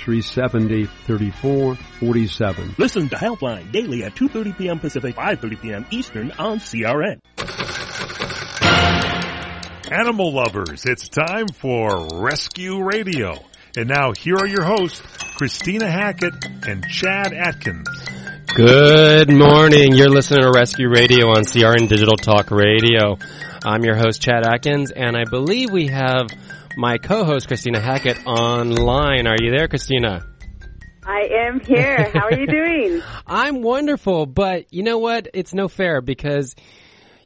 833-770-3447. Listen to Helpline daily at 2:30 p.m. Pacific, 5:30 p.m. Eastern on CRN. Animal lovers, it's time for Rescue Radio. And now here are your hosts, Christina Hackett and Chad Atkins. Good morning. You're listening to Rescue Radio on CRN Digital Talk Radio. I'm your host, Chad Atkins, and I believe we have my co-host, Christina Hackett, online. Are you there, Christina? I am here. How are you doing? I'm wonderful, but you know what? It's no fair because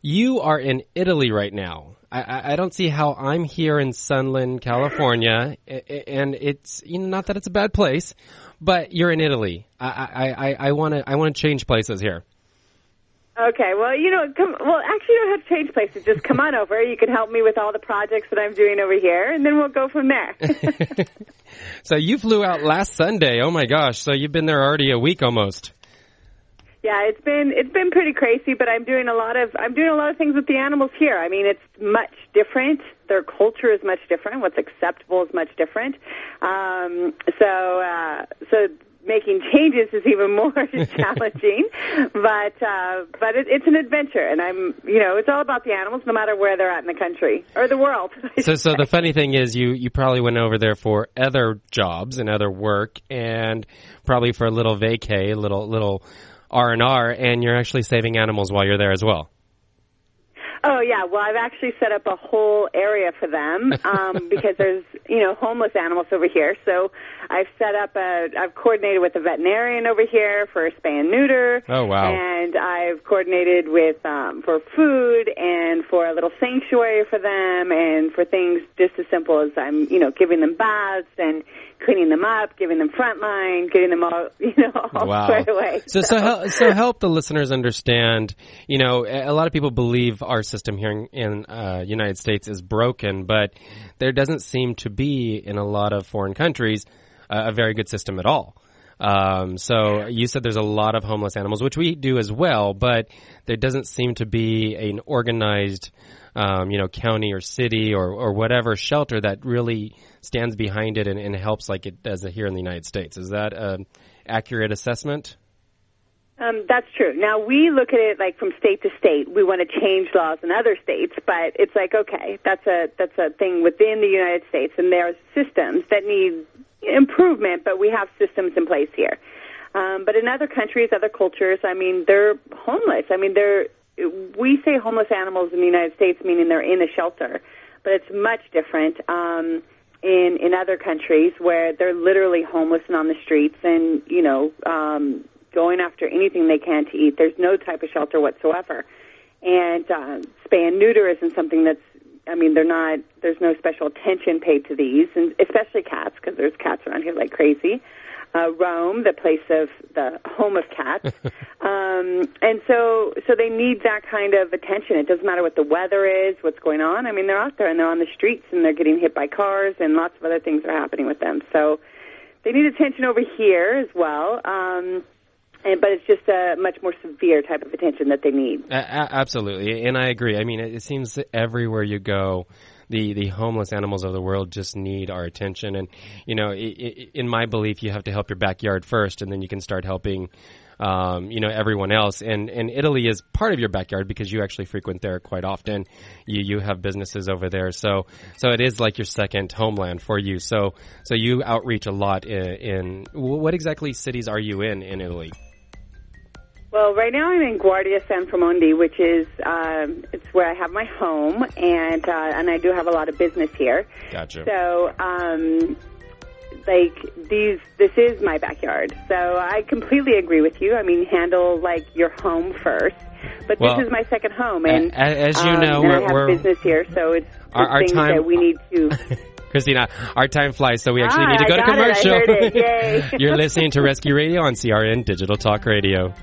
you are in Italy right now. I don't see how I'm here in Sunland, California, and it's, you know, not that it's a bad place, but you're in Italy. I want to change places here. Okay, well, you know, actually you don't have to change places. Just come on over. You can help me with all the projects that I'm doing over here, and then we'll go from there. So you flew out last Sunday. Oh my gosh! So you've been there already a week almost. Yeah, it's been pretty crazy, but I'm doing a lot of things with the animals here. I mean, it's much different. Their culture is much different. What's acceptable is much different. So making changes is even more challenging. But it's an adventure, and it's all about the animals, no matter where they're at in the country or the world. So the funny thing is, you probably went over there for other jobs and other work, and probably for a little vacay, a little R&R, and you're actually saving animals while you're there as well. Oh, yeah. Well, I've actually set up a whole area for them because there's, homeless animals over here. So I've coordinated with a veterinarian over here for a spay and neuter. Oh, wow. And I've coordinated with for food and for a little sanctuary for them and for things just as simple as I'm, giving them baths and cleaning them up, giving them Frontline, getting them all, all wow. squared away. So help the listeners understand, a lot of people believe our system here in United States is broken, but there doesn't seem to be in a lot of foreign countries a very good system at all. So you said there's a lot of homeless animals, which we do as well, but there doesn't seem to be an organized county or city or whatever shelter that really stands behind it and helps like it does here in the United States. Is that an accurate assessment? That's true. Now, we look at it like from state to state. We want to change laws in other states, but it's like, okay, that's a thing within the United States, and there are systems that need improvement, but we have systems in place here. But in other countries, other cultures, they're homeless. We say homeless animals in the United States, meaning they're in a shelter, but it's much different in other countries where they're literally homeless and on the streets and, going after anything they can to eat. There's no type of shelter whatsoever. And spay and neuter isn't something there's no special attention paid to these, and especially cats, because there's cats around here like crazy. Rome, the home of cats. And so they need that kind of attention. It doesn't matter what the weather is, what's going on. They're out there and they're on the streets and they're getting hit by cars and lots of other things are happening with them. So they need attention over here as well. But it's just a much more severe type of attention that they need. Absolutely, and I agree. It seems that everywhere you go, the homeless animals of the world just need our attention. And, in my belief, you have to help your backyard first, and then you can start helping, everyone else. And Italy is part of your backyard because you actually frequent there quite often. You have businesses over there. So it is like your second homeland for you. So you outreach a lot in what exactly cities are you in Italy? Well, right now I'm in Guardia San Framondi, which is it's where I have my home, and I do have a lot of business here. Gotcha. So, this is my backyard. So I completely agree with you. Handle your home first, but this is my second home, and as you know, I have business here, so it's our things time. That we need to. Christina, our time flies, so we actually need to go to commercial. I heard it. Yay. You're listening to Rescue Radio on CRN Digital Talk Radio.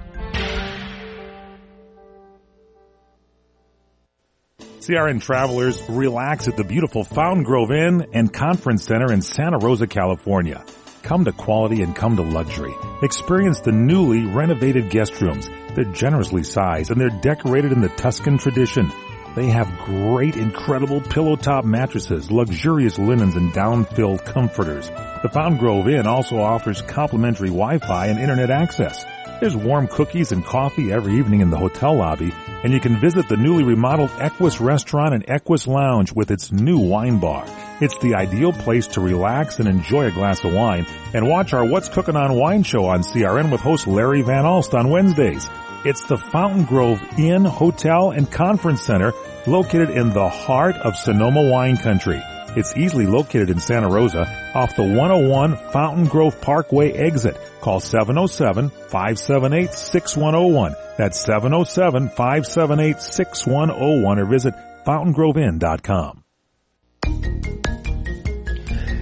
CRN travelers, relax at the beautiful Fountain Grove Inn and Conference Center in Santa Rosa, California. Come to quality and come to luxury. Experience the newly renovated guest rooms. They're generously sized and they're decorated in the Tuscan tradition. They have great, incredible pillow top mattresses, luxurious linens, and down-filled comforters. The Fountain Grove Inn also offers complimentary Wi-Fi and internet access. There's warm cookies and coffee every evening in the hotel lobby, and you can visit the newly remodeled Equus Restaurant and Equus Lounge with its new wine bar. It's the ideal place to relax and enjoy a glass of wine and watch our What's Cooking on Wine show on CRN with host Larry Van Alst on Wednesdays. It's the Fountain Grove Inn, Hotel, and Conference Center located in the heart of Sonoma wine country. It's easily located in Santa Rosa off the 101 Fountain Grove Parkway exit. Call 707-578-6101. That's 707-578-6101 or visit fountaingroveinn.com.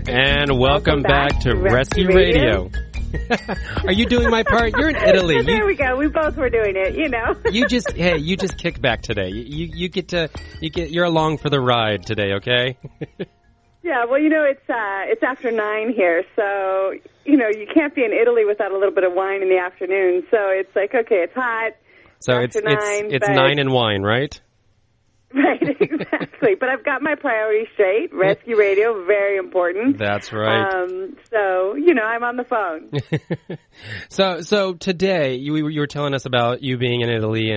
And welcome back to Rescue Radio. Are you doing my part? You're in Italy. There we go. We both were doing it, You just kick back today. You're along for the ride today, okay? Yeah, well, it's after 9 here, so, you can't be in Italy without a little bit of wine in the afternoon. So it's like, okay, it's hot. So it's 9, it's 9 and wine, right? Right, exactly. But I've got my priorities straight. Rescue Radio, very important. That's right. So, I'm on the phone. So today, you were telling us about you being in Italy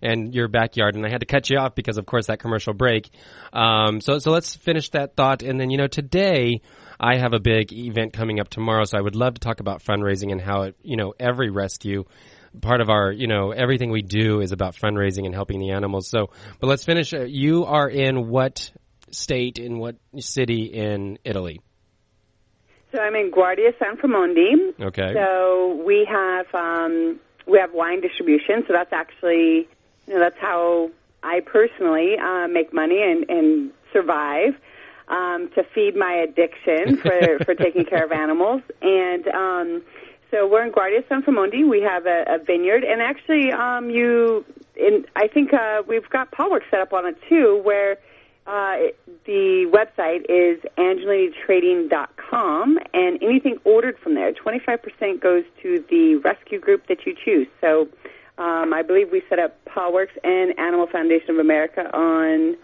and your backyard, and I had to cut you off because, of course, that commercial break. So let's finish that thought. And then, today I have a big event coming up tomorrow, so I would love to talk about fundraising and how, every rescue, part of our, everything we do is about fundraising and helping the animals. So, but let's finish. You are in what state, in what city in Italy? So I'm in Guardia San Framondi. Okay. So we have wine distribution. So that's actually, that's how I personally make money and survive, to feed my addiction for taking care of animals. And, so we're in Guardia San Framondi. We have a vineyard, and actually, I think we've got Paulworks set up on it too, where the website is angeliniTrading.com, and anything ordered from there, 25% goes to the rescue group that you choose. So I believe we set up Paulworks and Animal Foundation of America on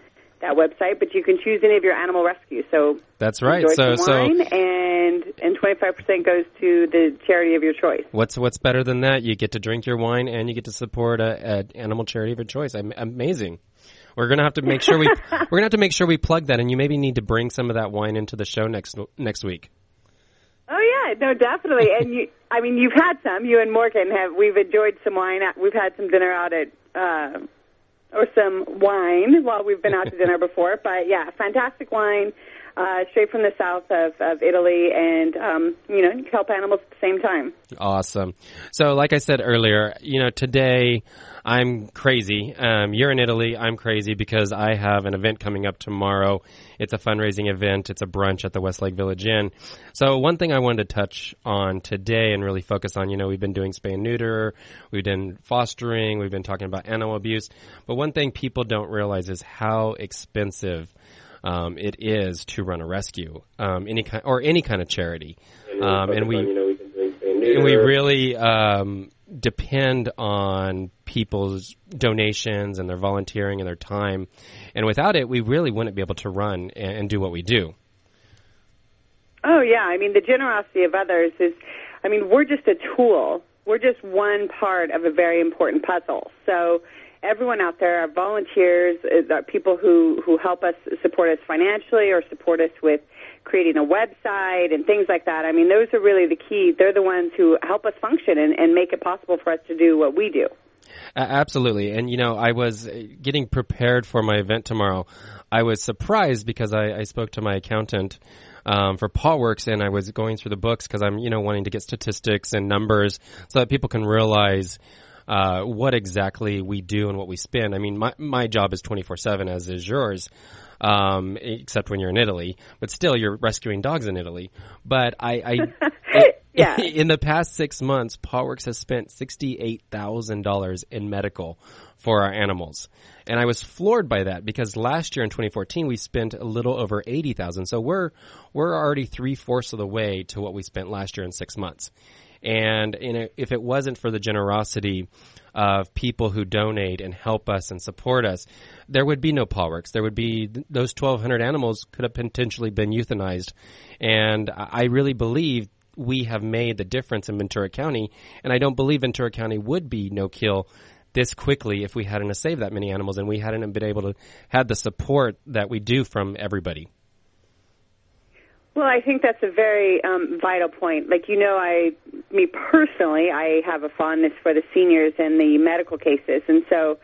that website, but you can choose any of your animal rescues. So that's right. Enjoy some wine, and 25% goes to the charity of your choice. What's better than that? You get to drink your wine and you get to support an animal charity of your choice. Amazing. We're gonna have to make sure we plug that, and you maybe need to bring some of that wine into the show next week. Oh yeah, no, definitely. And you've had some. You and Morgan we've enjoyed some wine. We've had some dinner out at. Or some wine while we've been out to dinner before. But, yeah, fantastic wine, straight from the south of Italy, and, you can help animals at the same time. Awesome. So, like I said earlier, today I'm crazy. You're in Italy. I'm crazy because I have an event coming up tomorrow. It's a fundraising event. It's a brunch at the Westlake Village Inn. So one thing I wanted to touch on today and really focus on, we've been doing spay and neuter, we've done fostering, we've been talking about animal abuse. But one thing people don't realize is how expensive it is to run a rescue, any kind of charity. And we really depend on people's donations and their volunteering and their time. And without it, we really wouldn't be able to run and do what we do. Oh, yeah. The generosity of others is, we're just a tool. We're just one part of a very important puzzle. So everyone out there, our volunteers, are people who help us, support us financially or support us with creating a website and things like that. Those are really the key. They're the ones who help us function and make it possible for us to do what we do. Absolutely. And, I was getting prepared for my event tomorrow. I was surprised because I spoke to my accountant for Paulworks, and I was going through the books because I'm, wanting to get statistics and numbers so that people can realize what exactly we do and what we spend. My job is 24/7, as is yours. Except when you're in Italy, but still you're rescuing dogs in Italy. But Yeah. In the past 6 months, PawWorks has spent $68,000 in medical for our animals. And I was floored by that because last year in 2014, we spent a little over $80,000. So we're already 3/4 of the way to what we spent last year in 6 months. And if it wasn't for the generosity of people who donate and help us and support us, there would be no PawWorks. There would be those 1,200 animals could have potentially been euthanized. And I really believe we have made the difference in Ventura County. And I don't believe Ventura County would be no-kill this quickly if we hadn't saved that many animals and we hadn't been able to have the support that we do from everybody. Well, I think that's a very vital point. Like, me personally, I have a fondness for the seniors and the medical cases. And so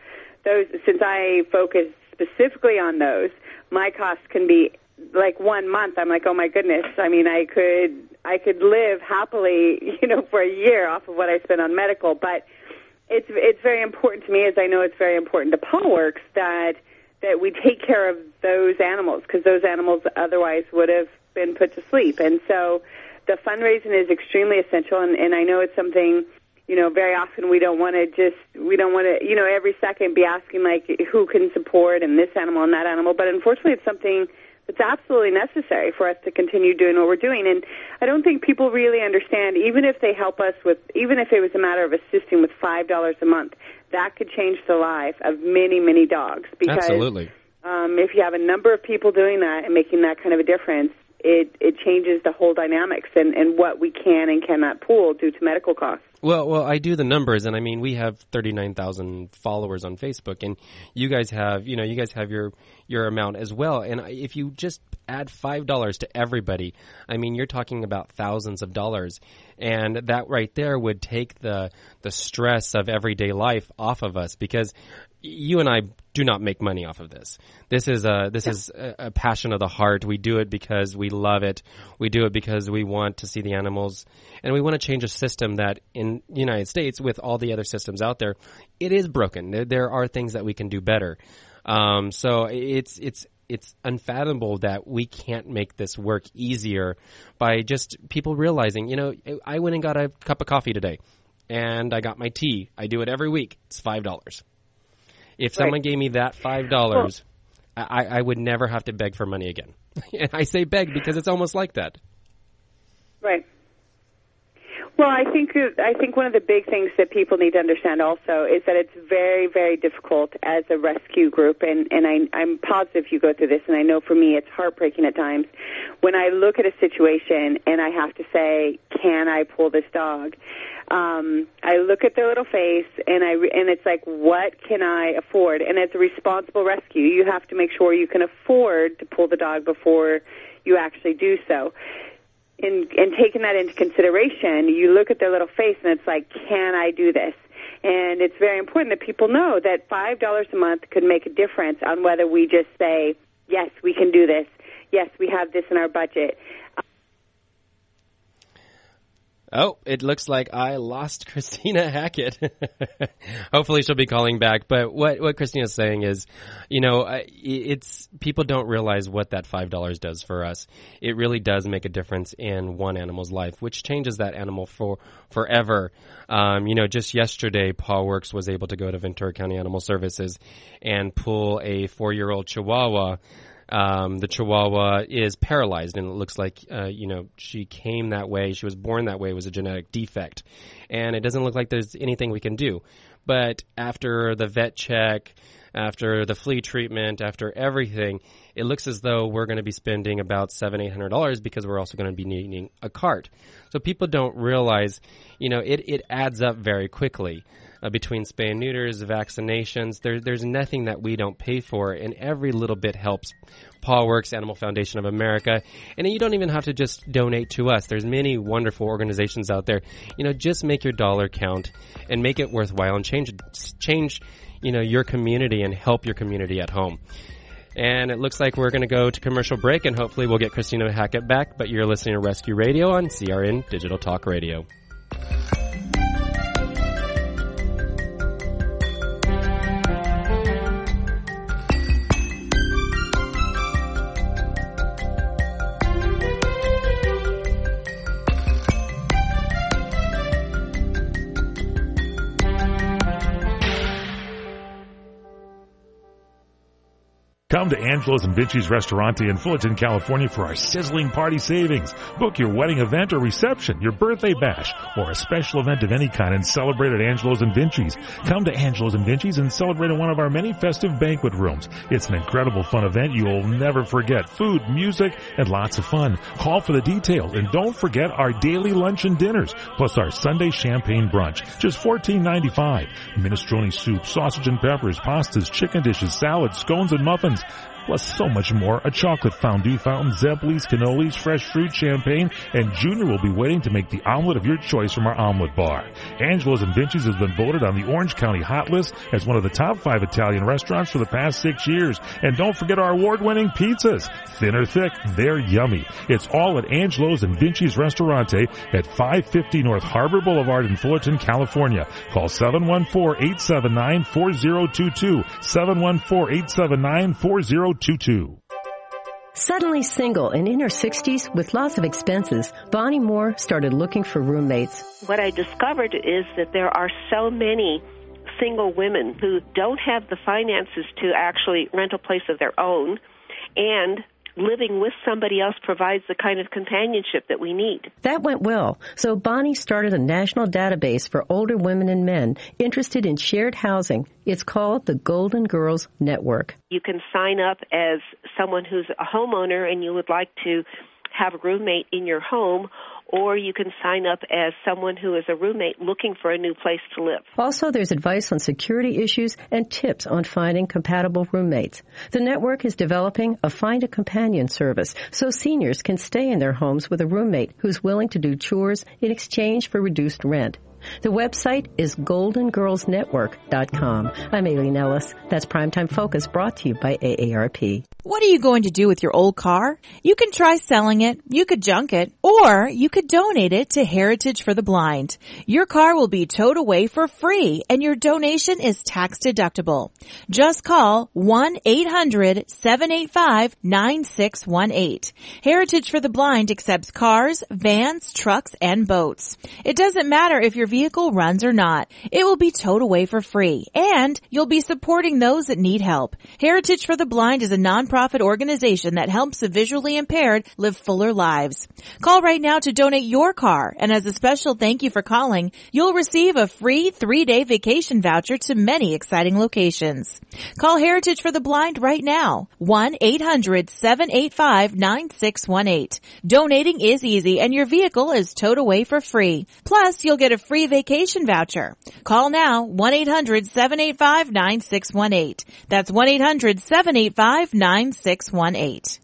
since I focus specifically on those, my costs can be like 1 month. I'm like, oh my goodness. I mean, I could live happily, for a year off of what I spend on medical. But it's very important to me, as I know it's very important to PawWorks, that we take care of those animals, because those animals otherwise would have been put to sleep. And so the fundraising is extremely essential, and I know it's something, very often we don't want to, every second be asking, like, who can support and this animal and that animal. But unfortunately, it's something that's absolutely necessary for us to continue doing what we're doing. And I don't think people really understand, even if they help us even if it was a matter of assisting with $5 a month, that could change the life of many, many dogs. Because, absolutely. If you have a number of people doing that and making that kind of a difference, it changes the whole dynamics and what we can and cannot pool due to medical costs. Well, I do the numbers, and I mean, we have 39,000 followers on Facebook, and you guys have your amount as well. And if you just add $5 to everybody, I mean, you're talking about thousands of dollars, and that right there would take the stress of everyday life off of us, because you and I do not make money off of this. This is a passion of the heart. We do it because we love it. We do it because we want to see the animals, and we want to change a system that in the United States, with all the other systems out there, it is broken. There are things that we can do better. So it's unfathomable that we can't make this work easier by just people realizing, I went and got a cup of coffee today, and I got my tea. I do it every week. It's $5. If someone gave me that $5, I would never have to beg for money again. And I say beg because it's almost like that. Right. Well, I think one of the big things that people need to understand also is that it's very, very difficult as a rescue group, and I'm positive you go through this, and I know for me it's heartbreaking at times, when I look at a situation and I have to say, can I pull this dog? I look at their little face, and it's like, what can I afford? And as a responsible rescue, you have to make sure you can afford to pull the dog before you actually do so. And taking that into consideration, you look at their little face, and it's like, can I do this? And it's very important that people know that $5 a month could make a difference on whether we just say, yes, we can do this. Yes, we have this in our budget. Oh, it looks like I lost Christina Hackett. Hopefully she'll be calling back. But what Christina's saying is, it's people don't realize what that $5 does for us. It really does make a difference in one animal's life, which changes that animal forever. Just yesterday, PawWorks was able to go to Ventura County Animal Services and pull a 4-year-old Chihuahua. The Chihuahua is paralyzed, and it looks like, she came that way. She was born that way. It was a genetic defect. And it doesn't look like there's anything we can do. But after the vet check, after the flea treatment, after everything, it looks as though we're going to be spending about $700-800 because we're also going to be needing a cart. So people don't realize, it adds up very quickly. Between spay and neuters, vaccinations, there's nothing that we don't pay for, and every little bit helps. PawWorks, Animal Foundation of America, and you don't even have to just donate to us. There's many wonderful organizations out there. Just make your dollar count and make it worthwhile, and change, your community and help your community at home. And it looks like we're going to go to commercial break, and hopefully we'll get Christina Hackett back. But you're listening to Rescue Radio on CRN Digital Talk Radio. Come to Angelo's and Vinci's Restaurante in Fullerton, California for our sizzling party savings. Book your wedding event or reception, your birthday bash, or a special event of any kind and celebrate at Angelo's and Vinci's. Come to Angelo's and Vinci's and celebrate in one of our many festive banquet rooms. It's an incredible fun event you'll never forget. Food, music, and lots of fun. Call for the details, and don't forget our daily lunch and dinners, plus our Sunday champagne brunch. Just $14.95. Minestrone soup, sausage and peppers, pastas, chicken dishes, salads, scones, and muffins. Plus so much more, a chocolate fondue fountain, Zeppelis, cannolis, fresh fruit, champagne, and Junior will be waiting to make the omelet of your choice from our omelet bar. Angelo's and Vinci's has been voted on the Orange County Hot List as one of the top 5 Italian restaurants for the past 6 years. And don't forget our award-winning pizzas. Thin or thick, they're yummy. It's all at Angelo's and Vinci's Restaurante at 550 North Harbor Boulevard in Fullerton, California. Call 714-879-4022, 714-879-4022. Suddenly single and in her 60s with lots of expenses, Bonnie Moore started looking for roommates. What I discovered is that there are so many single women who don't have the finances to actually rent a place of their own, and living with somebody else provides the kind of companionship that we need. That went well, so Bonnie started a national database for older women and men interested in shared housing. It's called the Golden Girls Network. You can sign up as someone who's a homeowner and you would like to have a roommate in your home, or you can sign up as someone who is a roommate looking for a new place to live. Also, there's advice on security issues and tips on finding compatible roommates. The network is developing a Find a Companion service so seniors can stay in their homes with a roommate who's willing to do chores in exchange for reduced rent. The website is goldengirlsnetwork.com. I'm Aileen Ellis. That's Primetime Focus, brought to you by AARP. What are you going to do with your old car? You can try selling it, you could junk it, or you could donate it to Heritage for the Blind. Your car will be towed away for free, and your donation is tax deductible. Just call 1-800-785-9618. Heritage for the Blind accepts cars, vans, trucks, and boats. It doesn't matter if your vehicle runs or not. It will be towed away for free, and you'll be supporting those that need help. Heritage for the Blind is a nonprofit organization that helps the visually impaired live fuller lives. Call right now to donate your car, and as a special thank you for calling, you'll receive a free 3-day vacation voucher to many exciting locations. Call Heritage for the Blind right now, 1-800-785-9618. Donating is easy, and your vehicle is towed away for free. Plus, you'll get a free vacation voucher. Call now, 1-800-785-9618. That's 1-800-785-9618.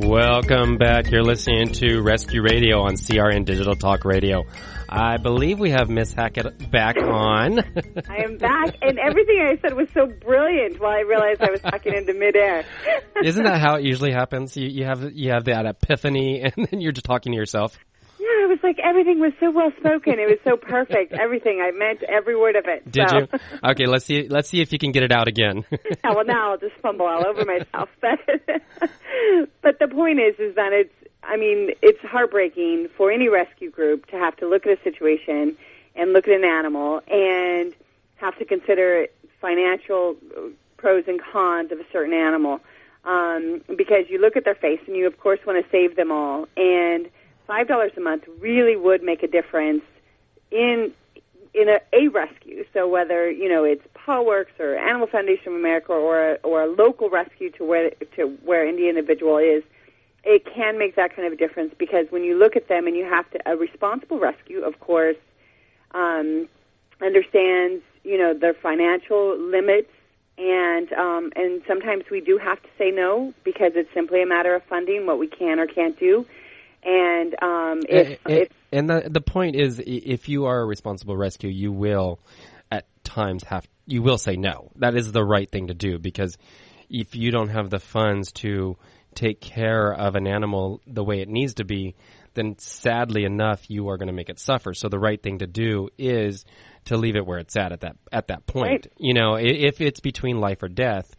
Welcome back. You're listening to Rescue Radio on CRN Digital Talk Radio. I believe we have Miss Hackett back on. I am back, and everything I said was so brilliant while I realized I was talking into midair. Isn't that how it usually happens? You have that epiphany, and then you're just talking to yourself. Yeah, it was like everything was so well spoken. It was so perfect. Everything. I meant every word of it. Did you? Okay, let's see if you can get it out again. Yeah, well, now I'll just fumble all over myself. But the point is that it's heartbreaking for any rescue group to have to look at a situation and look at an animal and have to consider financial pros and cons of a certain animal, because you look at their face and you, of course, want to save them all. And $5 a month really would make a difference in a rescue. So whether it's PawWorks or Animal Foundation of America or a local rescue to where the individual is, it can make that kind of a difference, because when you look at them and you have to, a responsible rescue, of course, understands their financial limits, and sometimes we do have to say no because it's simply a matter of funding what we can or can't do. And the point is, if you are a responsible rescue, you will at times you will say no. That is the right thing to do, because if you don't have the funds to take care of an animal the way it needs to be, then sadly enough, you are going to make it suffer. So the right thing to do is to leave it where it's at that point. Right. If it's between life or death,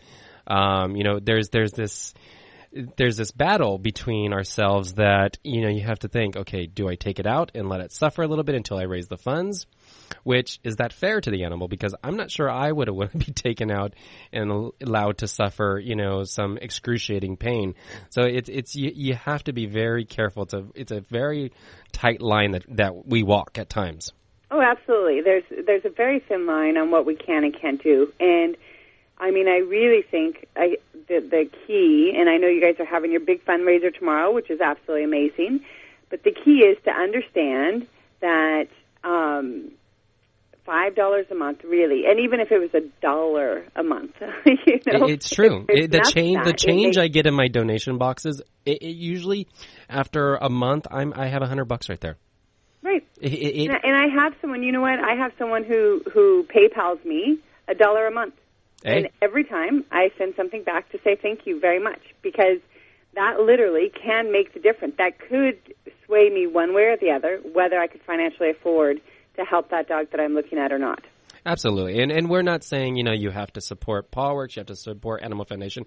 there's this. there's this battle between ourselves that, you have to think, okay, do I take it out and let it suffer a little bit until I raise the funds? Which, is that fair to the animal? Because I'm not sure I would want to be taken out and allowed to suffer, some excruciating pain. So you have to be very careful. It's a very tight line that we walk at times. Oh, absolutely. There's a very thin line on what we can and can't do. And I mean, I really think the key, and I know you guys are having your big fundraiser tomorrow, which is absolutely amazing, but the key is to understand that $5 a month, really, and even if it was $1 a month, it's true. The change I get in my donation boxes, it usually after a month, I have $100 right there. Right. And I have someone. You know what? I have someone who PayPals me $1 a month, and every time I send something back to say thank you very much, because that literally can make the difference. That could sway me one way or the other, whether I could financially afford to help that dog that I'm looking at or not. Absolutely. And we're not saying, you have to support Paw Works, you have to support Animal Foundation.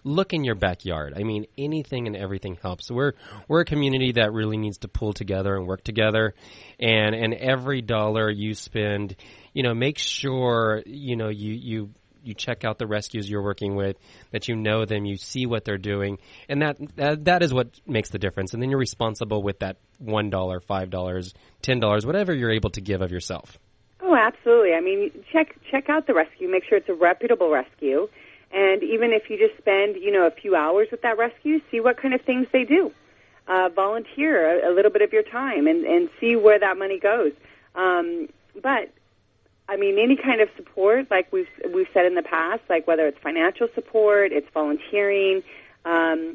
Look in your backyard. I mean, anything and everything helps. We're a community that really needs to pull together and work together. And every dollar you spend, make sure, you check out the rescues you're working with, that you know them, you see what they're doing, and that is what makes the difference. And then you're responsible with that $1, $5, $10, whatever you're able to give of yourself. Oh, absolutely. I mean, check out the rescue. Make sure it's a reputable rescue. And even if you just spend, a few hours with that rescue, see what kind of things they do. Volunteer a little bit of your time and see where that money goes. But I mean, any kind of support, like we've said in the past, like whether it's financial support, it's volunteering,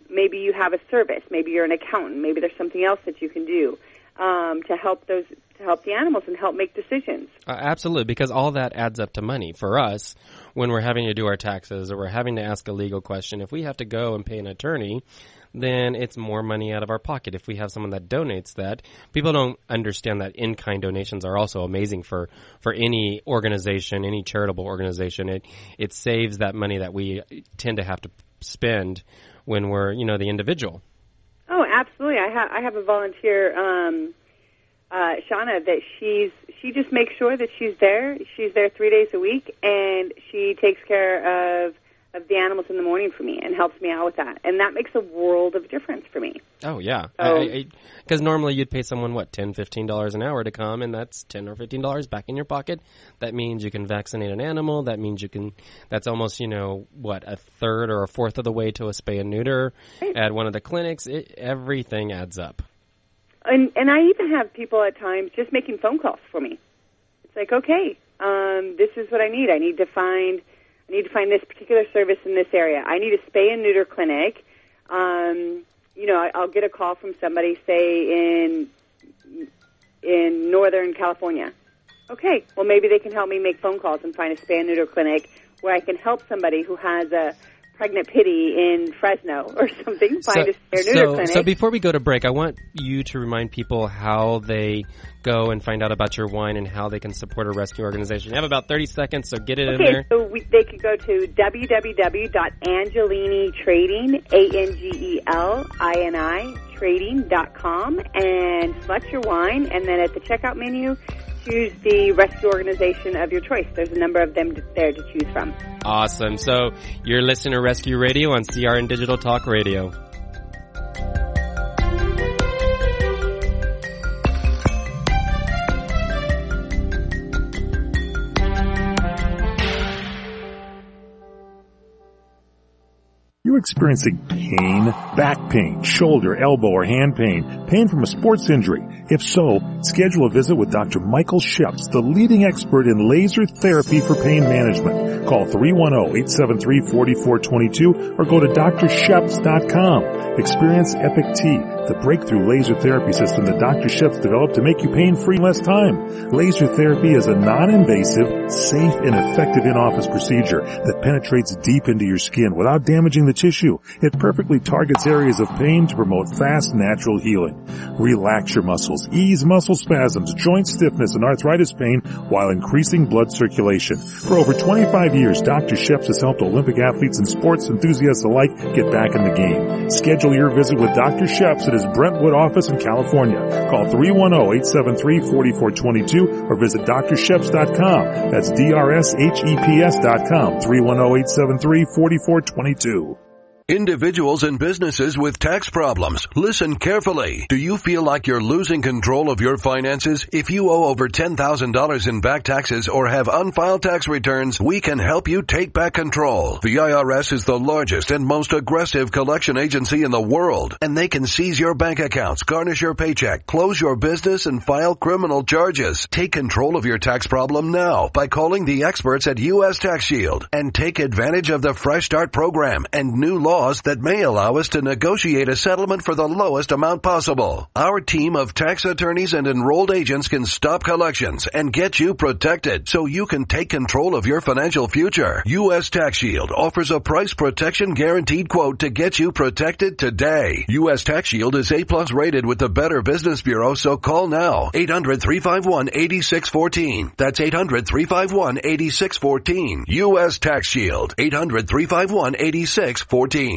maybe you have a service, maybe you're an accountant, maybe there's something else that you can do to help the animals and help make decisions. Absolutely, because all that adds up to money for us when we're having to do our taxes or we're having to ask a legal question. If we have to go and pay an attorney, then it's more money out of our pocket. If we have someone that donates that, people don't understand that in-kind donations are also amazing for any organization, any charitable organization. It saves that money that we tend to have to spend when we're, the individual. Oh, absolutely. I have a volunteer, Shauna, that she just makes sure that she's there. She's there 3 days a week, and she takes care of the animals in the morning for me and helps me out with that. And that makes a world of difference for me. Oh, yeah. Because normally you'd pay someone, $10, $15 an hour to come, and that's $10 or $15 back in your pocket. That means you can vaccinate an animal. That means that's almost, a third or a fourth of the way to a spay and neuter at one of the clinics. Everything adds up. And I even have people at times just making phone calls for me. It's like, okay, this is what I need. I need to find this particular service in this area. I need a spay and neuter clinic. I'll get a call from somebody, say, in Northern California. Okay, well, maybe they can help me make phone calls and find a spay and neuter clinic where I can help somebody who has a pregnant pitty in Fresno or something, find a spay and neuter clinic. So before we go to break, I want you to remind people how they go and find out about your wine and how they can support a rescue organization. You have about 30 seconds, so get it in there. So they could go to www.angelini.trading, ANGELINI, trading.com, and select your wine, and then at the checkout menu, choose the rescue organization of your choice. There's a number of them there to choose from. Awesome. So you're listening to Rescue Radio on CRN Digital Talk Radio. You experiencing pain, back pain, shoulder, elbow, or hand pain, pain from a sports injury? If so, schedule a visit with Dr. Michael Sheps, the leading expert in laser therapy for pain management. Call 310-873-4422 or go to drsheps.com. Experience Epic T, the breakthrough laser therapy system that Dr. Ships developed to make you pain-free in less time. Laser therapy is a non-invasive, safe, and effective in-office procedure that penetrates deep into your skin without damaging the tissue. It perfectly targets areas of pain to promote fast, natural healing. Relax your muscles, ease muscle spasms, joint stiffness, and arthritis pain while increasing blood circulation. For over 25 years, Dr. Ships has helped Olympic athletes and sports enthusiasts alike get back in the game. Schedule your visit with Dr. Ships at his Brentwood office in California. Call 310-873-4422 or visit drships.com. That's DRSHEPS.com, 310-873-4422. Individuals and businesses with tax problems, listen carefully. Do you feel like you're losing control of your finances? If you owe over $10,000 in back taxes or have unfiled tax returns, we can help you take back control. The IRS is the largest and most aggressive collection agency in the world, and they can seize your bank accounts, garnish your paycheck, close your business, and file criminal charges. Take control of your tax problem now by calling the experts at U.S. Tax Shield and take advantage of the Fresh Start program and new laws that may allow us to negotiate a settlement for the lowest amount possible. Our team of tax attorneys and enrolled agents can stop collections and get you protected so you can take control of your financial future. U.S. Tax Shield offers a price protection guaranteed quote to get you protected today. U.S. Tax Shield is A+ rated with the Better Business Bureau, so call now. 800-351-8614. That's 800-351-8614. U.S. Tax Shield. 800-351-8614.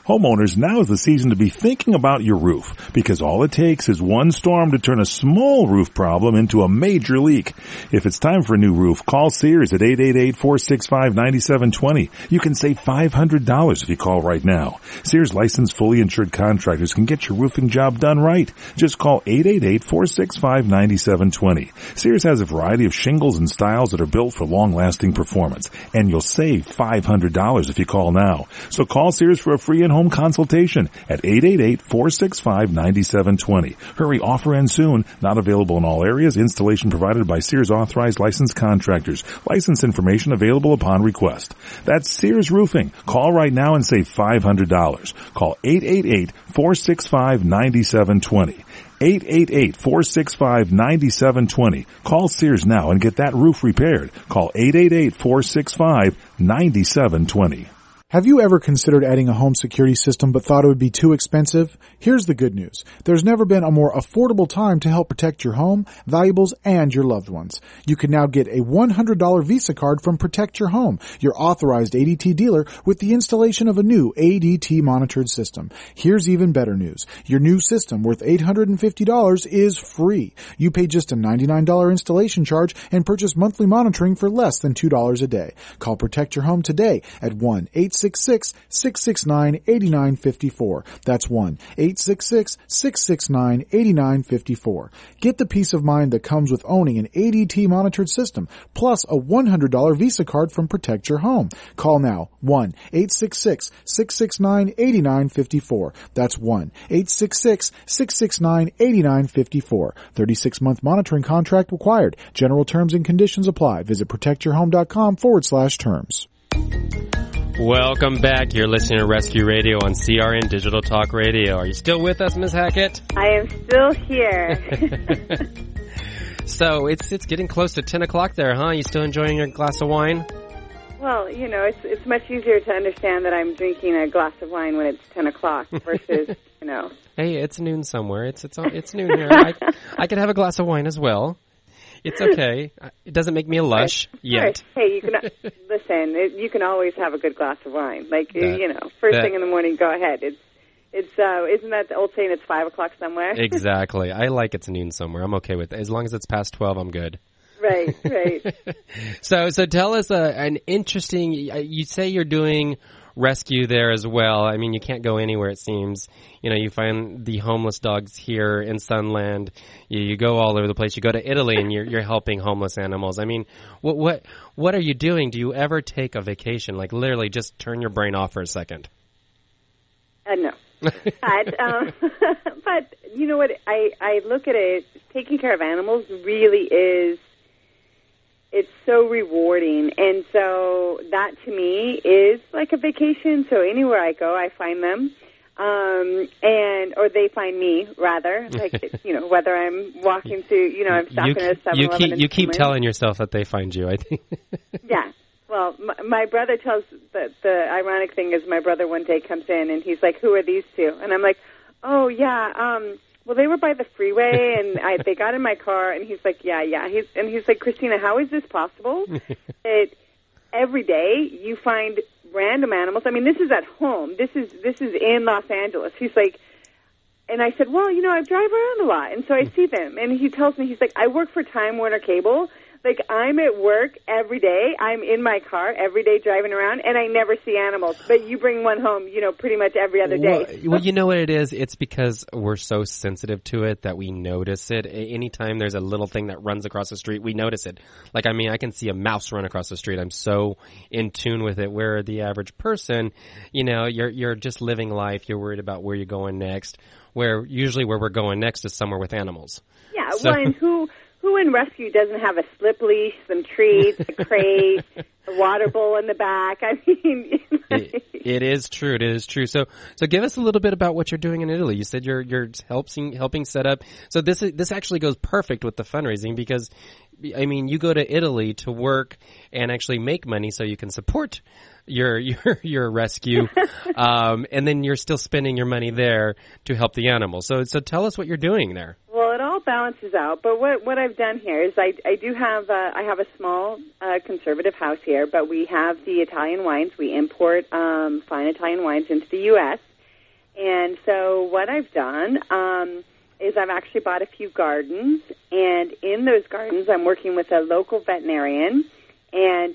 Homeowners, now is the season to be thinking about your roof, because all it takes is one storm to turn a small roof problem into a major leak. If it's time for a new roof, call Sears at 888-465-9720. You can save $500 if you call right now. Sears licensed, fully insured contractors can get your roofing job done right. Just call 888-465-9720. Sears has a variety of shingles and styles that are built for long-lasting performance, and you'll save $500 if you call now. So call Sears for a free in-home consultation at 888-465-9720. Hurry, offer ends soon. Not available in all areas. Installation provided by Sears authorized licensed contractors. License information available upon request. That's Sears Roofing. Call right now and save $500. Call 888-465-9720. 888-465-9720. Call Sears now and get that roof repaired. Call 888-465-9720. Have you ever considered adding a home security system but thought it would be too expensive? Here's the good news. There's never been a more affordable time to help protect your home, valuables, and your loved ones. You can now get a $100 Visa card from Protect Your Home, your authorized ADT dealer, with the installation of a new ADT monitored system. Here's even better news. Your new system, worth $850, is free. You pay just a $99 installation charge and purchase monthly monitoring for less than $2 a day. Call Protect Your Home today at 1-866-669-8954. That's 1-866-669-8954. Get the peace of mind that comes with owning an ADT monitored system, plus a $100 Visa card from Protect Your Home. Call now, 1-866-669-8954. That's 1-866-669-8954. 36-month monitoring contract required. General terms and conditions apply. Visit protectyourhome.com/terms. Welcome back. You're listening to Rescue Radio on CRN Digital Talk Radio. Are you still with us, Ms. Hackett? I am still here. So it's getting close to 10 o'clock there, huh? You still enjoying your glass of wine? Well, you know, it's much easier to understand that I'm drinking a glass of wine when it's 10 o'clock versus, you know. Hey, it's noon somewhere. It's noon here. I could have a glass of wine as well. It's okay. It doesn't make me a lush yet. Right. Hey, you can listen. You can always have a good glass of wine. Like first thing in the morning. Go ahead. It's isn't that the old saying? It's 5 o'clock somewhere. Exactly. I like it's noon somewhere. I'm okay with it. As long as it's past 12, I'm good. Right. So tell us an interesting. You say you're doing rescue there as well. I mean, you can't go anywhere, it seems. You know, you find the homeless dogs here in Sunland. You go all over the place. You go to Italy and you're helping homeless animals. I mean, what are you doing? Do you ever take a vacation? Like literally just turn your brain off for a second? No. But you know what? I look at it, taking care of animals really is, it's so rewarding. And so that to me is like a vacation. So anywhere I go, I find them. or they find me, rather, like, you know, whether I'm walking through, you know, I'm stopping at a 7-Eleven. You keep telling yourself that they find you, I think. Yeah. Well, my brother tells, the ironic thing is my brother one day comes in and he's like, who are these two? And I'm like, oh, yeah, well, they were by the freeway and they got in my car, and he's like, yeah. He's like, Christina, how is this possible? Every day you find random animals. I mean, this is at home. This is in Los Angeles. He's like, and I said, well, you know, I drive around a lot, and so I see them. And he tells me, he's like, I work for Time Warner Cable. Like, I'm at work every day. I'm in my car every day driving around, and I never see animals. But you bring one home, you know, pretty much every other day. Well, you know what it is? It's because we're so sensitive to it that we notice it. Anytime there's a little thing that runs across the street, we notice it. Like, I mean, I can see a mouse run across the street. I'm so in tune with it, where the average person, you know, you're just living life. You're worried about where you're going next, where usually where we're going next is somewhere with animals. Yeah, so. Well, and who in rescue doesn't have a slip leash, some treats, a crate, a water bowl in the back? I mean, it is true. It is true. So give us a little bit about what you're doing in Italy. You said you're helping set up. So this actually goes perfect with the fundraising, because, I mean, you go to Italy to work and actually make money so you can support your rescue, and then you're still spending your money there to help the animals. So tell us what you're doing there. Well, it all balances out. But what I've done here is I do have I have a small conservative house here, but we have the Italian wines. We import fine Italian wines into the U.S. And so what I've done is I've actually bought a few gardens, and in those gardens I'm working with a local veterinarian, and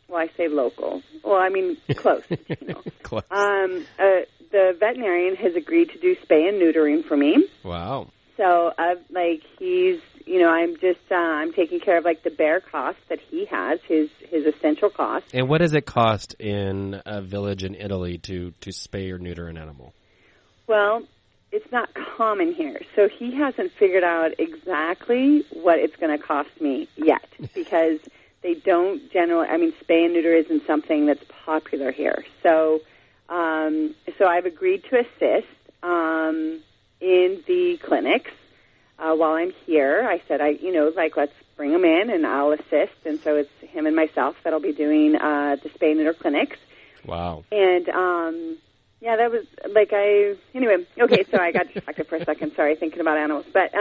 well, I say local. Well, I mean close. You know. Close. The veterinarian has agreed to do spay and neutering for me. Wow. So, like, he's, you know, I'm taking care of, like, the bare costs that he has, his essential costs. And what does it cost in a village in Italy to spay or neuter an animal? Well, it's not common here. So he hasn't figured out exactly what it's going to cost me yet, because they don't generally, I mean, spay and neuter isn't something that's popular here. So, so I've agreed to assist in the clinics while I'm here. I said, let's bring them in and I'll assist. And so it's him and myself that'll be doing the spay and neuter clinics. Wow. And, yeah, that was anyway, okay, so I got distracted for a second. Sorry, thinking about animals. But,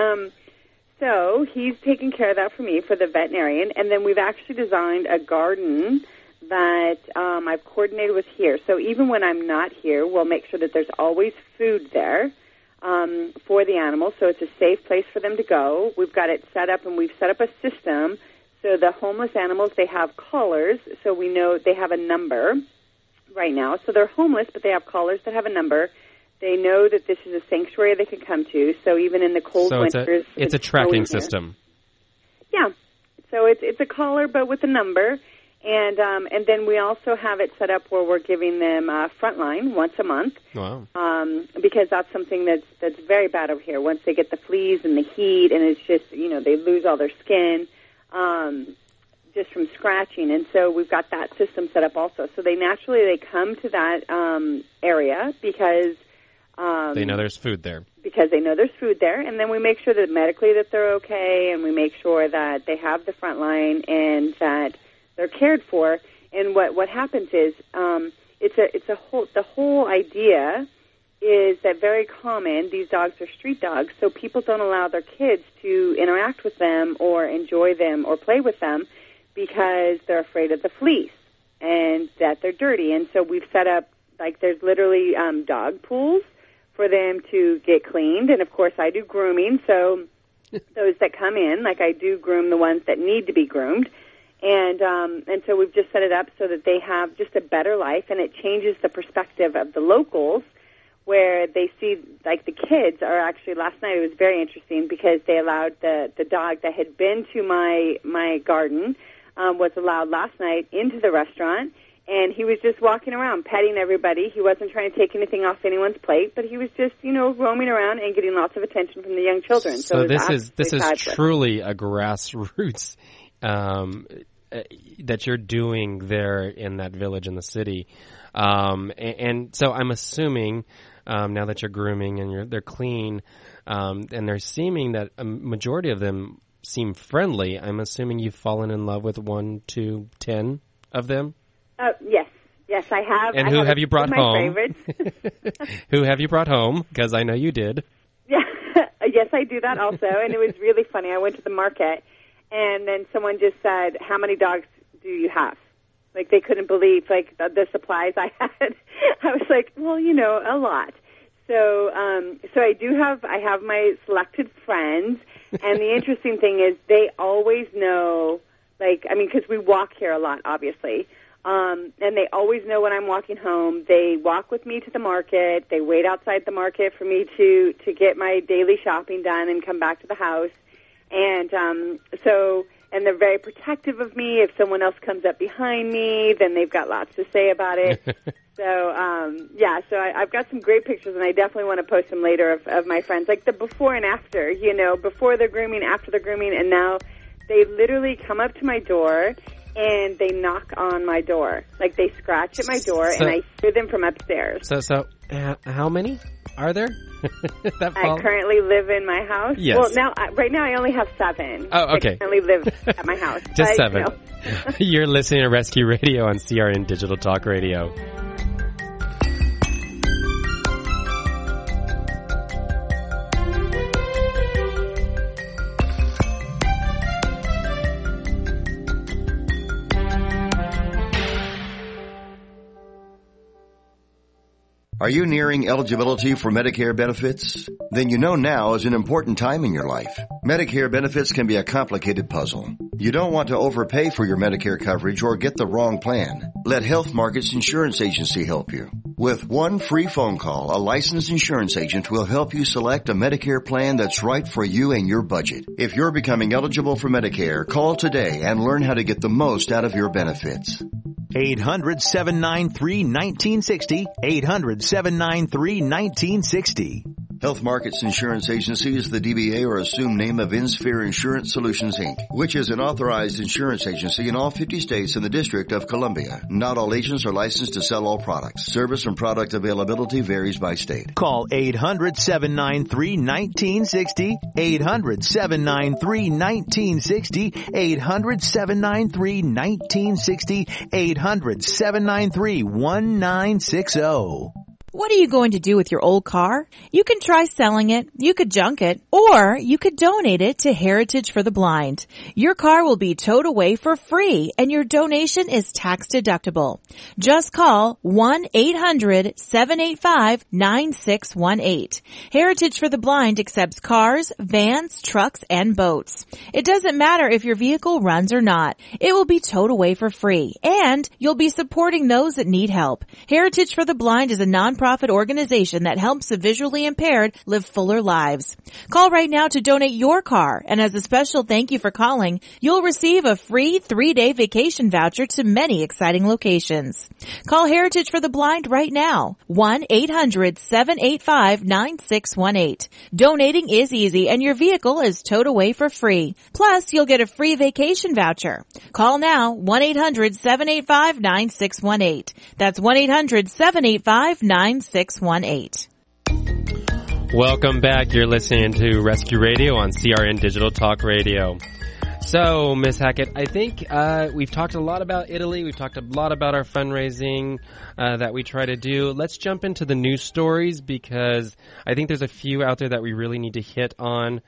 so he's taking care of that for me, for the veterinarian. And then we've actually designed a garden that I've coordinated with here. So even when I'm not here, we'll make sure that there's always food there for the animals, so it's a safe place for them to go. We've got it set up, and we've set up a system so the homeless animals, they have collars, so we know they have a number right now. So they're homeless, but they have collars that have a number. They know that this is a sanctuary they can come to, so even in the cold winters... It's a tracking system. Yeah. So it's a collar, but with a number. And then we also have it set up where we're giving them Frontline once a month. Wow. Because that's something that's very bad over here. Once they get the fleas and the heat, and it's just, you know, they lose all their skin just from scratching. And so we've got that system set up also. So they come to that area because they know there's food there. Because they know there's food there, and then we make sure that medically that they're okay, and we make sure that they have the Frontline and that they're cared for. And what happens is the whole idea is that very common, these dogs are street dogs, so people don't allow their kids to interact with them or enjoy them or play with them because they're afraid of the fleas and that they're dirty. And so we've set up, like, there's literally dog pools for them to get cleaned. And, of course, I do grooming, so those that come in, like, I do groom the ones that need to be groomed. And so we've just set it up so that they have just a better life, and it changes the perspective of the locals, where they see, like, the kids are actually, last night it was very interesting because they allowed the dog that had been to my garden was allowed last night into the restaurant, and he was just walking around petting everybody. He wasn't trying to take anything off anyone's plate, but he was just, you know, roaming around and getting lots of attention from the young children. So this is truly a grassroots that you're doing there in that village in the city. And so I'm assuming now that you're grooming and they're clean, and they're seeming that a majority of them seem friendly. I'm assuming you've fallen in love with 1 to 10 of them? Yes, I have. And who have you brought home? Favorites. Who have you brought home? Because I know you did. Yeah, yes, I do that also. And it was really funny. I went to the market, and then someone just said, "How many dogs do you have?" Like, they couldn't believe, like, the supplies I had. I was like, well, a lot. So I have my selected friends, and the interesting thing is they always know, because we walk here a lot, obviously, and they always know when I'm walking home. They walk with me to the market. They wait outside the market for me to get my daily shopping done and come back to the house. And and they're very protective of me. If someone else comes up behind me, then they've got lots to say about it. So I've got some great pictures, and I definitely want to post them later of my friends, like the before and after, before the grooming, after the grooming, and now they literally come up to my door and they knock on my door. Like, they scratch at my door, and I hear them from upstairs. So how many are there? I currently live in my house. Yes. Well, right now I only have 7. Oh, okay. I currently live at my house. Just 7. You're listening to Rescue Radio on CRN Digital Talk Radio. Are you nearing eligibility for Medicare benefits? Then you know now is an important time in your life. Medicare benefits can be a complicated puzzle. You don't want to overpay for your Medicare coverage or get the wrong plan. Let Health Markets Insurance Agency help you. With one free phone call, a licensed insurance agent will help you select a Medicare plan that's right for you and your budget. If you're becoming eligible for Medicare, call today and learn how to get the most out of your benefits. 800-793-1960. 800-793-1960. Health Markets Insurance Agency is the DBA or assumed name of InSphere Insurance Solutions, Inc., which is an authorized insurance agency in all 50 states and the District of Columbia. Not all agents are licensed to sell all products. Service and product availability varies by state. Call 800-793-1960. 800-793-1960. 800-793-1960. 800-793-1960. What are you going to do with your old car? You can try selling it, you could junk it, or you could donate it to Heritage for the Blind. Your car will be towed away for free, and your donation is tax deductible. Just call 1-800-785-9618. Heritage for the Blind accepts cars, vans, trucks, and boats. It doesn't matter if your vehicle runs or not. It will be towed away for free, and you'll be supporting those that need help. Heritage for the Blind is a nonprofit organization that helps the visually impaired live fuller lives. Call right now to donate your car, and as a special thank you for calling, you'll receive a free 3-day vacation voucher to many exciting locations. Call Heritage for the Blind right now, 1-800-785-9618. Donating is easy, and your vehicle is towed away for free. Plus, you'll get a free vacation voucher. Call now, 1-800-785-9618. That's 1-800-785-9618. Welcome back. You're listening to Rescue Radio on CRN Digital Talk Radio. So, Ms. Hackett, I think we've talked a lot about Italy. We've talked a lot about our fundraising that we try to do. Let's jump into the news stories, because I think there's a few out there that we really need to hit on,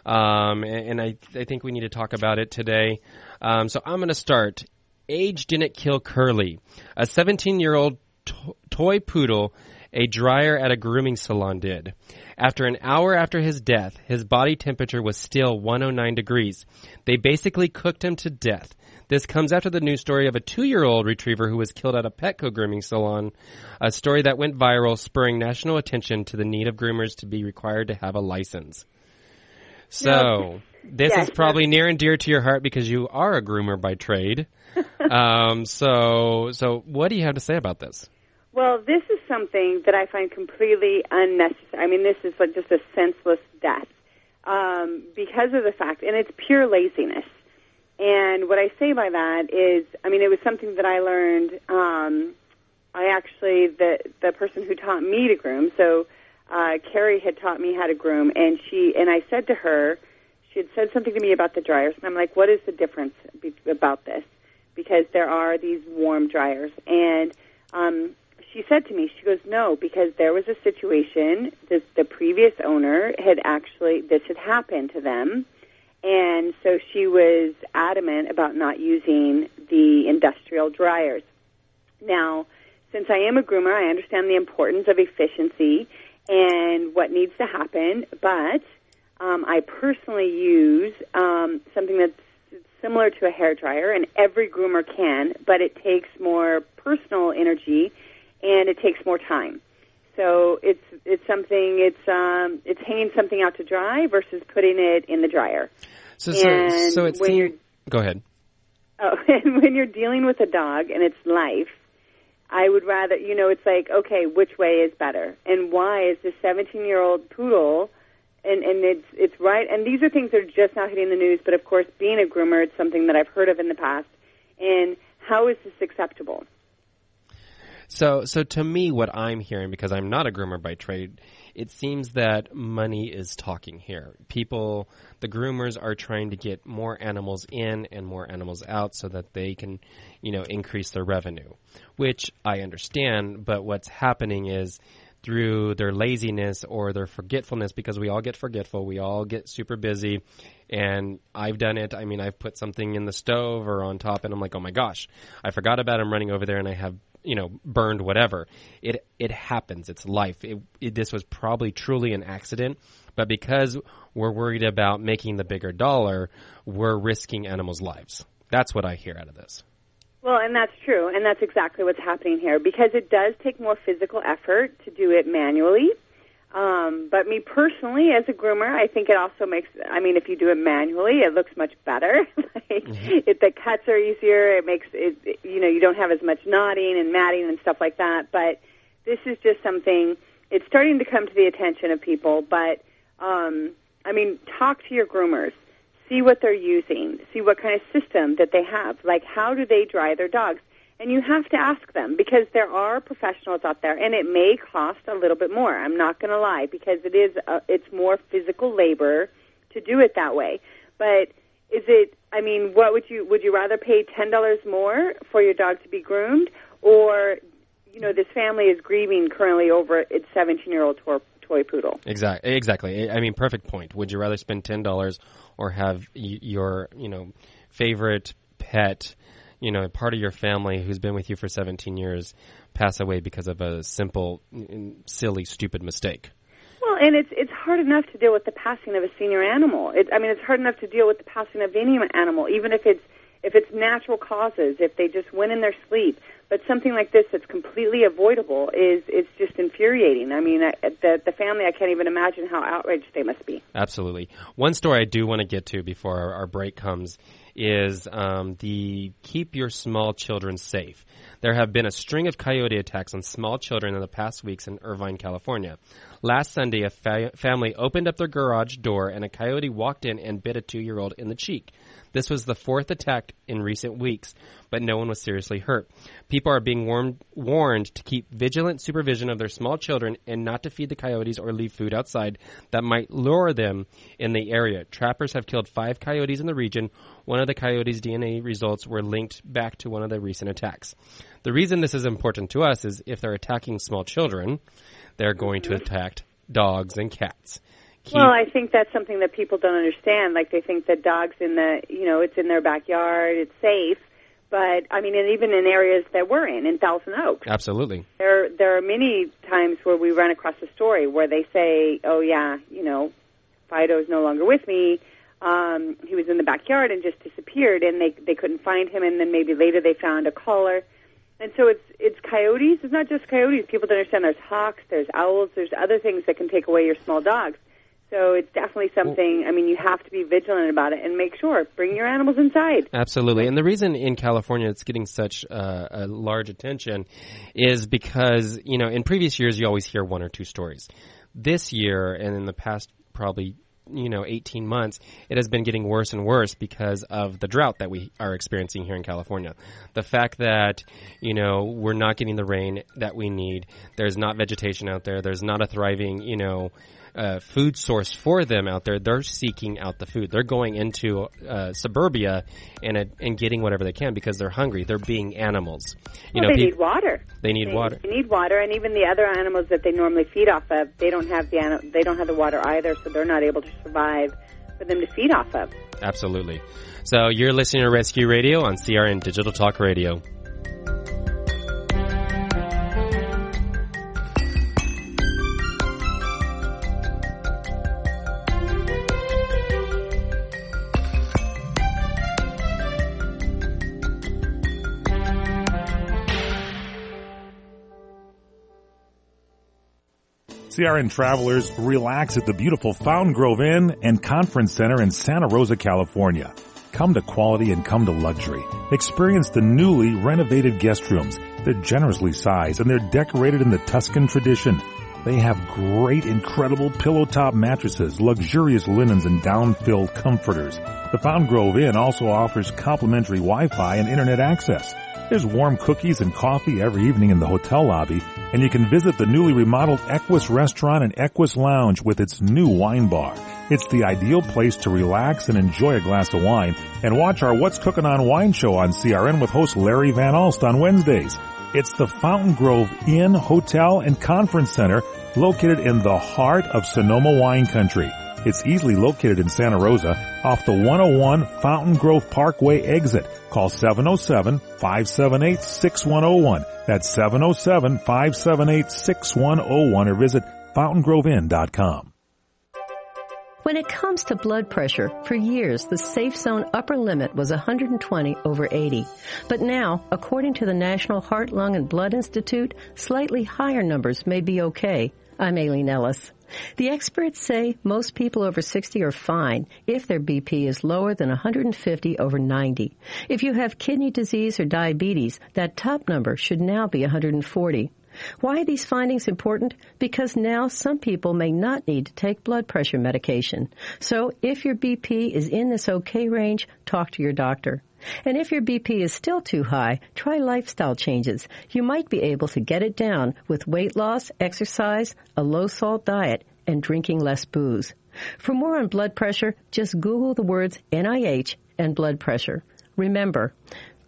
and I think we need to talk about it today. So I'm going to start. Age didn't kill Curly. A 17-year-old toy poodle, a dryer at a grooming salon did. After an hour after his death, his body temperature was still 109 degrees. They basically cooked him to death. This comes after the news story of a 2-year-old retriever who was killed at a Petco grooming salon, a story that went viral, spurring national attention to the need of groomers to be required to have a license. So, this is probably near and dear to your heart because you are a groomer by trade. So what do you have to say about this? Well, this is something that I find completely unnecessary. I mean, this is like just a senseless death because of the fact, and it's pure laziness. And what I say by that is, I mean, it was something that I learned the person who taught me to groom, so Carrie had taught me how to groom, and I said to her, she had said something to me about the dryers, and I'm like, what is the difference about this? Because there are these warm dryers, and she said to me, she goes, no, because there was a situation, the previous owner this had happened to them, and so she was adamant about not using the industrial dryers. Now, since I am a groomer, I understand the importance of efficiency and what needs to happen, but I personally use something that's similar to a hairdryer, and every groomer can, but it takes more personal energy and it takes more time. So it's hanging something out to dry versus putting it in the dryer. So it's go ahead. Oh, and when you're dealing with a dog and its life, I would rather, it's like, okay, which way is better? And why is this 17-year-old poodle, and it's right, and these are things that are just now hitting the news, but of course, being a groomer, it's something that I've heard of in the past. And how is this acceptable? So to me, what I'm hearing, because I'm not a groomer by trade, it seems that money is talking here. The groomers are trying to get more animals in and more animals out so that they can, increase their revenue, which I understand. But what's happening is through their laziness or their forgetfulness, because we all get forgetful, we all get super busy, and I've done it. I mean, I've put something in the stove or on top, and I'm like, oh my gosh, I forgot about it. I'm running over there, and I have burned whatever. It happens. It's life. This was probably truly an accident, but because we're worried about making the bigger dollar, we're risking animals' lives. That's what I hear out of this. Well, and that's true, and that's exactly what's happening here, because it does take more physical effort to do it manually. But me personally, as a groomer, I think it also makes, if you do it manually, it looks much better. The cuts are easier. It makes it, you don't have as much knotting and matting and stuff like that. But this is just something, it's starting to come to the attention of people. But, talk to your groomers. See what they're using. See what kind of system that they have. Like, how do they dry their dogs? And you have to ask them, because there are professionals out there, and it may cost a little bit more. I'm not going to lie, because it's more physical labor to do it that way. But is it? What would you rather pay $10 more for your dog to be groomed, or this family is grieving currently over its 17-year-old toy poodle? Exactly. Perfect point. Would you rather spend $10 or have your favorite pet, part of your family who's been with you for 17 years pass away because of a simple, silly, stupid mistake? Well, and it's hard enough to deal with the passing of a senior animal. It's hard enough to deal with the passing of any animal, even if it's natural causes, if they just went in their sleep. But something like this that's completely avoidable it's just infuriating. The family, I can't even imagine how outraged they must be. Absolutely. One story I do want to get to before our break comes is the keep your small children safe. There have been a string of coyote attacks on small children in the past weeks in Irvine, California. Last Sunday, a family opened up their garage door and a coyote walked in and bit a 2-year-old in the cheek. This was the 4th attack in recent weeks, but no one was seriously hurt. People are being warned to keep vigilant supervision of their small children and not to feed the coyotes or leave food outside that might lure them in the area. Trappers have killed 5 coyotes in the region. One of the coyotes' DNA results were linked back to one of the recent attacks. The reason this is important to us is if they're attacking small children, they're going to attack dogs and cats. Well, I think that's something that people don't understand. Like, they think that dogs it's in their backyard, it's safe. But, and even in areas that we're in Thousand Oaks. Absolutely. There are many times where we run across a story where they say, oh, yeah, Fido's no longer with me. He was in the backyard and just disappeared, and they couldn't find him, and then maybe later they found a collar. And so it's coyotes. It's not just coyotes. People don't understand there's hawks, there's owls, there's other things that can take away your small dogs. So it's definitely something, you have to be vigilant about it and make sure, bring your animals inside. Absolutely. And the reason in California it's getting such a large attention is because, in previous years you always hear 1 or 2 stories. This year and in the past probably 18 months, it has been getting worse and worse because of the drought that we are experiencing here in California. The fact that, we're not getting the rain that we need. There's not vegetation out there. There's not a thriving, food source for them out there. They're seeking out the food. They're going into suburbia and getting whatever they can because they're hungry. They're being animals. They need water. They need water. They need water, and even the other animals that they normally feed off of, they don't have the water either, so they're not able to survive for them to feed off of. Absolutely. So you're listening to Rescue Radio on CRN Digital Talk Radio. CRN travelers, relax at the beautiful Fountain Grove Inn and Conference Center in Santa Rosa, California. Come to quality and come to luxury. Experience the newly renovated guest rooms. They're generously sized and they're decorated in the Tuscan tradition. They have great, incredible pillow-top mattresses, luxurious linens, and down-filled comforters. The Fountain Grove Inn also offers complimentary Wi-Fi and internet access. There's warm cookies and coffee every evening in the hotel lobby, and you can visit the newly remodeled Equus Restaurant and Equus Lounge with its new wine bar. It's the ideal place to relax and enjoy a glass of wine and watch our What's Cooking on Wine show on CRN with host Larry Van Alst on Wednesdays. It's the Fountain Grove Inn, Hotel, and Conference Center located in the heart of Sonoma wine country. It's easily located in Santa Rosa off the 101 Fountain Grove Parkway exit. Call 707-578-6101. That's 707-578-6101 or visit fountaingrovinn.com. When it comes to blood pressure, for years the safe zone upper limit was 120/80. But now, according to the National Heart, Lung, and Blood Institute, slightly higher numbers may be okay. I'm Aileen Ellis. The experts say most people over 60 are fine if their BP is lower than 150/90. If you have kidney disease or diabetes, that top number should now be 140. Why are these findings important? Because now some people may not need to take blood pressure medication. So if your BP is in this okay range, talk to your doctor. And if your BP is still too high, try lifestyle changes. You might be able to get it down with weight loss, exercise, a low-salt diet, and drinking less booze. For more on blood pressure, just Google the words NIH and blood pressure. Remember,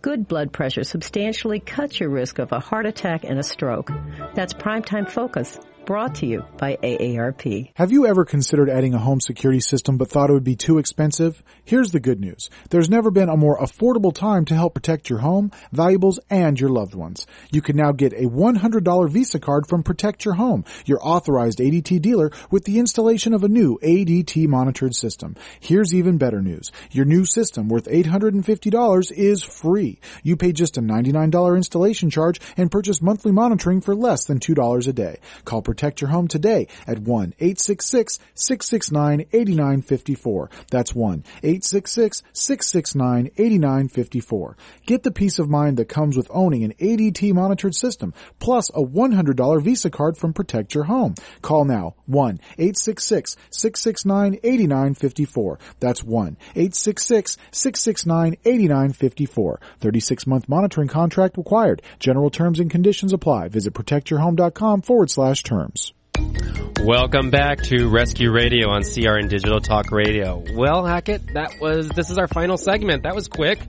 good blood pressure substantially cuts your risk of a heart attack and a stroke. That's Primetime Focus, brought to you by AARP. Have you ever considered adding a home security system but thought it would be too expensive? Here's the good news. There's never been a more affordable time to help protect your home, valuables, and your loved ones. You can now get a $100 Visa card from Protect Your Home, your authorized ADT dealer, with the installation of a new ADT monitored system. Here's even better news. Your new system, worth $850, is free. You pay just a $99 installation charge and purchase monthly monitoring for less than $2 a day. Call Protect Your Home today at 1-866-669-8954. That's 1-866-669-8954. Get the peace of mind that comes with owning an ADT monitored system, plus a $100 Visa card from Protect Your Home. Call now, 1-866-669-8954. That's 1-866-669-8954. 36-month monitoring contract required. General terms and conditions apply. Visit protectyourhome.com/terms. Welcome back to Rescue Radio on CRN Digital Talk Radio. Well, Hackett, this is our final segment. That was quick.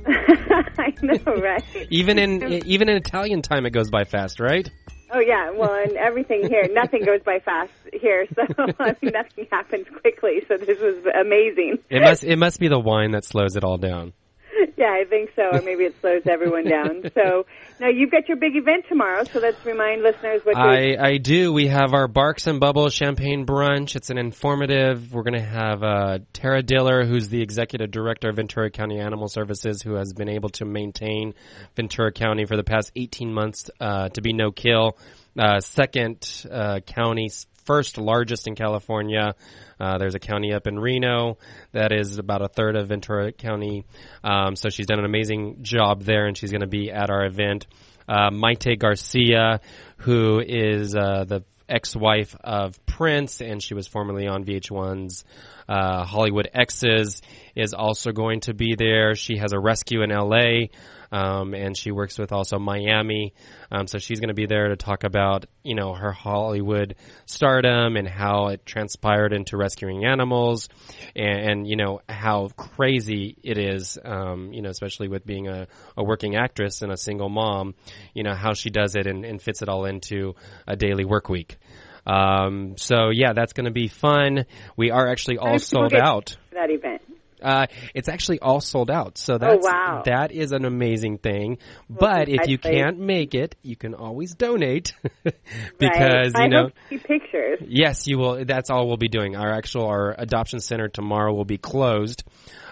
I know, right? Even in Italian time, it goes by fast, right? Oh yeah, well, and everything here, nothing goes by fast here, so nothing happens quickly. So this was amazing. It must be the wine that slows it all down. Yeah, I think so, or maybe it slows everyone down. So now you've got your big event tomorrow, so let's remind listeners what I do. We have our Barks and Bubbles Champagne Brunch. It's an informative. We're going to have Tara Diller, who's the Executive Director of Ventura County Animal Services, who has been able to maintain Ventura County for the past 18 months to be no-kill. Second county, first largest in California. There's a county up in Reno that is about a third of Ventura County. So she's done an amazing job there, and she's going to be at our event. Maite Garcia, who is the ex-wife of Prince, and she was formerly on VH1's Hollywood X's, is also going to be there. She has a rescue in L.A., and she works with also Miami. So she's going to be there to talk about, her Hollywood stardom and how it transpired into rescuing animals and how crazy it is, especially with being a working actress and a single mom, how she does it and fits it all into a daily work week. So yeah, that's going to be fun. We are actually all sold out for that event. It's actually all sold out. So that is an amazing thing. But if you can't make it, you can always donate because, I hope to see pictures. Yes, you will. That's all we'll be doing. Our adoption center tomorrow will be closed.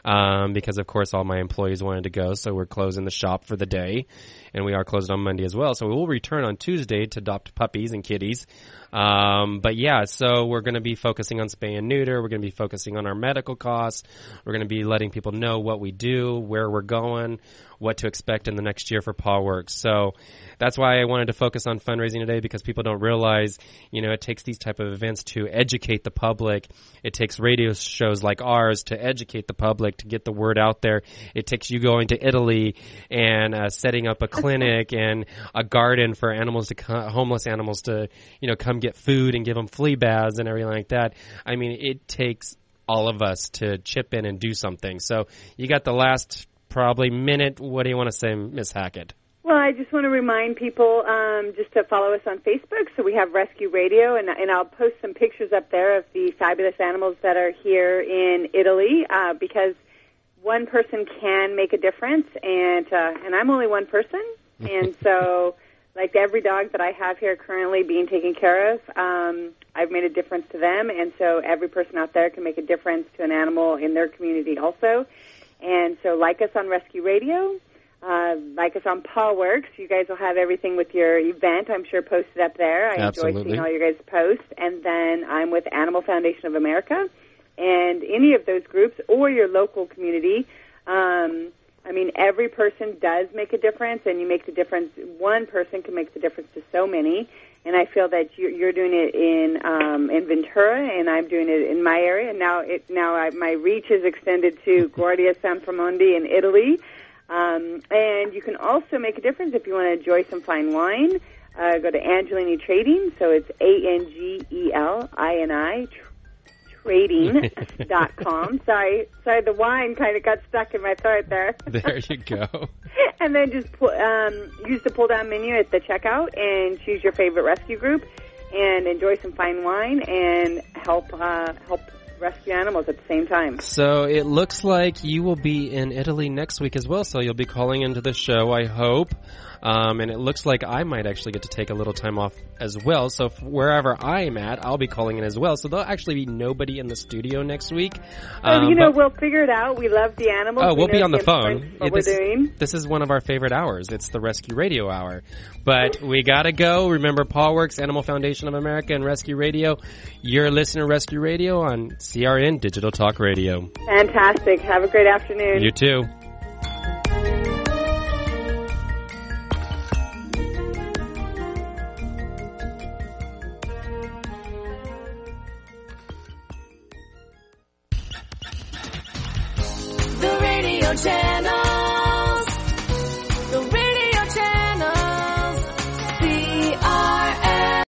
Because of course all my employees wanted to go, so we're closing the shop for the day, and we are closed on Monday as well. So we will return on Tuesday to adopt puppies and kitties. But yeah, so we're going to be focusing on spay and neuter. We're going to be focusing on our medical costs. We're going to be letting people know what we do, where we're going, what to expect in the next year for Paw Works. So that's why I wanted to focus on fundraising today, because people don't realize, it takes these type of events to educate the public. It takes radio shows like ours to educate the public, to get the word out there. It takes you going to Italy and setting up a clinic and a garden for animals homeless animals to, come get food and give them flea baths and everything like that. I mean, it takes all of us to chip in and do something. So you got the last probably minute. What do you want to say, Ms. Hackett? Well, I just want to remind people just to follow us on Facebook. So we have Rescue Radio, and I'll post some pictures up there of the fabulous animals that are here in Italy, because one person can make a difference, and I'm only one person, and so like every dog that I have here currently being taken care of, I've made a difference to them, and so every person out there can make a difference to an animal in their community also. And so like us on Rescue Radio, like us on Paw Works. You guys will have everything with your event, I'm sure, posted up there. I enjoy seeing all your guys' posts. And then I'm with Animal Foundation of America, and any of those groups or your local community. Every person does make a difference, and you make the difference. One person can make the difference to so many. And I feel that you're doing it in Ventura, and I'm doing it in my area. And now my reach is extended to Guardia San Framondi in Italy. And you can also make a difference if you want to enjoy some fine wine. Go to Angelini Trading, so it's ANGELINI Trading.com. Sorry, the wine kind of got stuck in my throat there. There you go. And then just use the pull-down menu at the checkout and choose your favorite rescue group and enjoy some fine wine and help rescue animals at the same time. So it looks like you will be in Italy next week as well, so you'll be calling into the show, I hope. And it looks like I might actually get to take a little time off as well. So wherever I am at, I'll be calling in as well. So there'll actually be nobody in the studio next week. We'll figure it out. We love the animals. Oh, we'll be on the phone. We're doing. This is one of our favorite hours. It's the Rescue Radio Hour. But we gotta go. Remember, Paw Works, Animal Foundation of America, and Rescue Radio. You're listening to Rescue Radio on CRN Digital Talk Radio. Fantastic. Have a great afternoon. You too. Channel.